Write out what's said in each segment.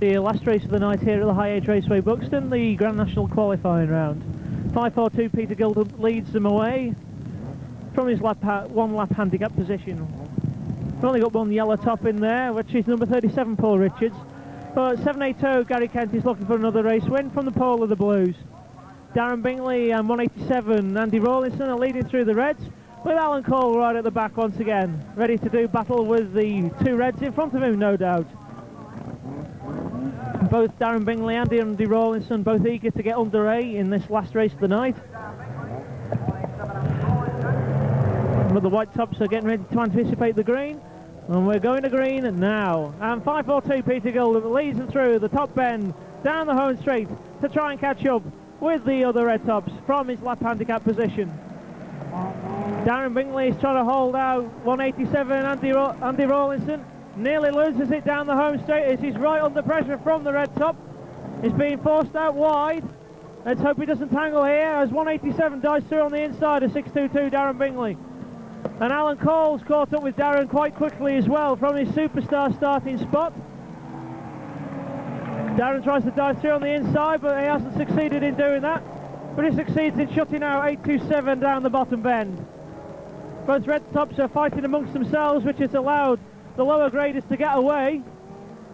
The last race of the night here at the High Age Raceway Buxton, the Grand National qualifying round. 5.42 Peter Gilbert leads them away from his one lap handicap position. We've only got one yellow top in there, which is number 37 Paul Richards. But 780 Gary Kent is looking for another race win from the pole of the Blues. Darren Bingley and 187 Andy Rawlinson are leading through the reds, with Alan Cole right at the back once again, ready to do battle with the two reds in front of him, no doubt. Both Darren Bingley and Andy Rawlinson both eager to get underway in this last race of the night. But the white tops are getting ready to anticipate the green, and we're going to green now. And 5.42 Peter Gilbert leads them through the top bend down the home straight to try and catch up with the other red tops from his lap handicap position. Darren Bingley is trying to hold out 187 Andy Rawlinson. Nearly loses it down the home straight as he's right under pressure from the red top. He's being forced out wide. Let's hope he doesn't tangle here as 187 dives through on the inside of 622 Darren Bingley. And Alan Cole's caught up with Darren quite quickly as well from his superstar starting spot. Darren tries to dive through on the inside, but he hasn't succeeded in doing that. But he succeeds in shutting out 827 down the bottom bend. Both red tops are fighting amongst themselves, which has allowed the lower graders to get away.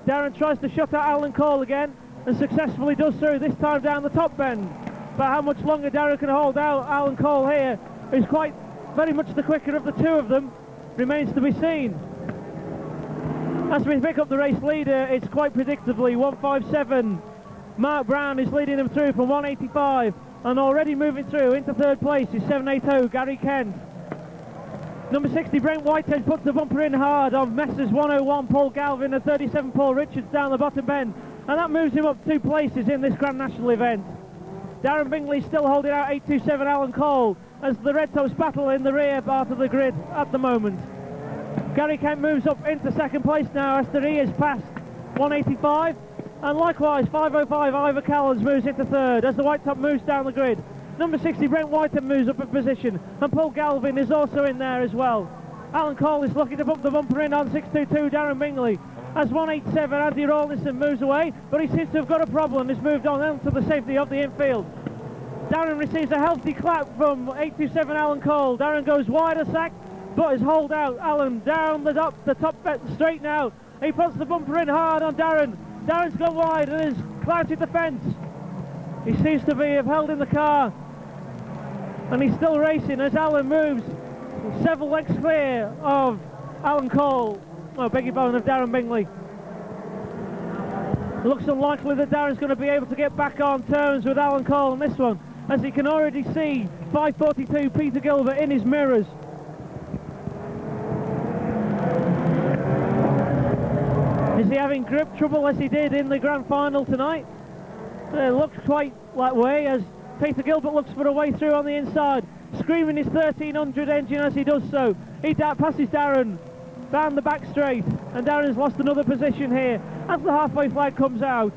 Darren tries to shut out Alan Cole again and successfully does so, this time down the top bend. But how much longer Darren can hold out Alan Cole here, who's quite very much the quicker of the two of them, remains to be seen. As we pick up the race leader, it's quite predictably 157 Mark Brown is leading them through from 185, and already moving through into third place is 780 Gary Kent. Number 60 Brent Whitehead puts the bumper in hard on Messrs 101 Paul Galvin and 37 Paul Richards down the bottom bend, and that moves him up 2 places in this Grand National event. Darren Bingley still holding out 827 Alan Cole as the red tops battle in the rear part of the grid at the moment. Gary Kent moves up into second place now after he has passed 185, and likewise 505 Ivor Callens moves into third as the white top moves down the grid. Number 60 Brent Whitehead moves up a position, and Paul Galvin is also in there as well. Alan Cole is looking to bump the bumper in on 622 Darren Bingley as 187 Andy Rawlinson moves away, but he seems to have got a problem. He's moved on to the safety of the infield. Darren receives a healthy clap from 827 Alan Cole. Darren goes wide a sack, but is hauled out. Alan down the top straight now. He puts the bumper in hard on Darren. Darren's gone wide and is clouted the fence. He seems to be held in the car, and he's still racing as Alan moves several lengths clear of Alan Cole. Oh, beg your pardon, of Darren Bingley. It looks unlikely that Darren's going to be able to get back on terms with Alan Cole on this one, as he can already see 542 Peter Gilbert in his mirrors. Is he having grip trouble as he did in the grand final tonight? It looks quite that way as Peter Gilbert looks for a way through on the inside, screaming his 1300 engine as he does so. He passes Darren down the back straight, and Darren's lost another position here as the halfway flag comes out.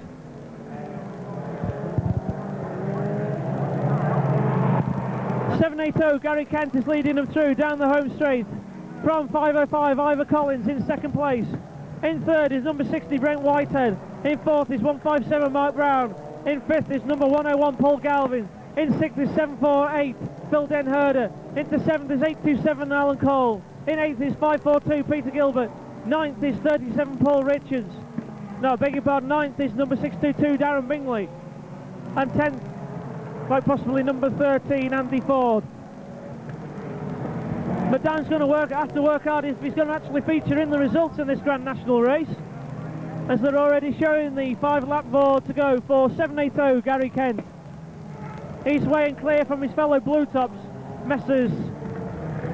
.780 Gary Kent is leading them through down the home straight from 505 Ivor Collins in second place. In third is number 60 Brent Whitehead. In fourth is 157 Mark Brown. In fifth is number 101 Paul Galvin. In sixth is 748 Phil Den Herder. Into seventh is 827 Alan Cole. In eighth is 542 Peter Gilbert. Ninth is 37 Paul Richards. No, beg your pardon, ninth is number 622 Darren Bingley. And 10th, quite possibly number 13 Andy Ford. But Dan's going to have to work hard if he's going to actually feature in the results in this Grand National race, as they're already showing the 5-lap board to go for 780 Gary Kent. He's weighing clear from his fellow blue tops, Messrs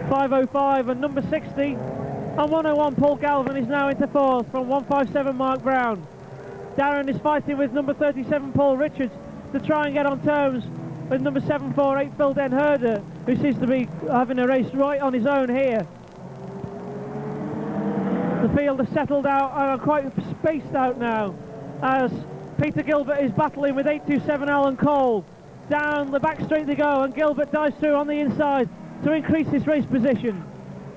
505 and number 60, and 101 Paul Galvin is now into fourth from 157 Mark Brown. Darren is fighting with number 37 Paul Richards to try and get on terms with number 748 Phil Den Herder, who seems to be having a race right on his own here. The field has settled out and are quite spaced out now as Peter Gilbert is battling with 827 Alan Cole. Down the back straight they go, and Gilbert dives through on the inside to increase his race position.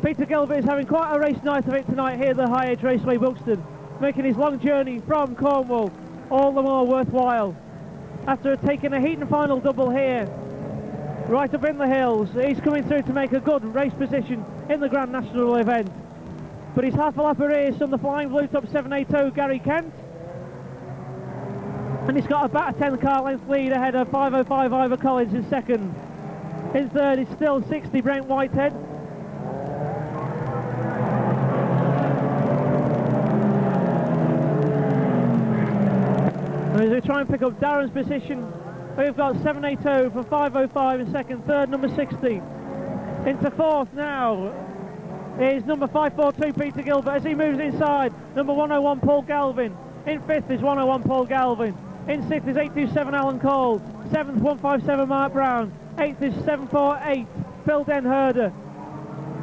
Peter Gilbert is having quite a race night of it tonight here at the High Age Raceway Buxton, making his long journey from Cornwall all the more worthwhile. After taking a heat and final double here, right up in the hills, he's coming through to make a good race position in the Grand National event. But he's half a lap ahead from the Flying Blue Top 780 Gary Kent. And he's got about a 10 car length lead ahead of 505 Ivor Collins in second. In third is still 60 Brent Whitehead. And as we try and pick up Darren's position, we've got 780 for 505 in second, third number 60. Into fourth now is number 542 Peter Gilbert as he moves inside. Number 101 Paul Galvin. In fifth is 101 Paul Galvin. In sixth is 827 Alan Cole. Seventh 157 Mark Brown. Eighth is 748 Phil Den Herder.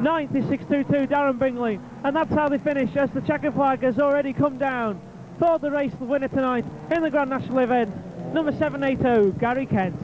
Ninth is 622 Darren Bingley. And that's how they finish as the checkered flag has already come down for the race winner tonight in the Grand National event, number 780 Gary Kent.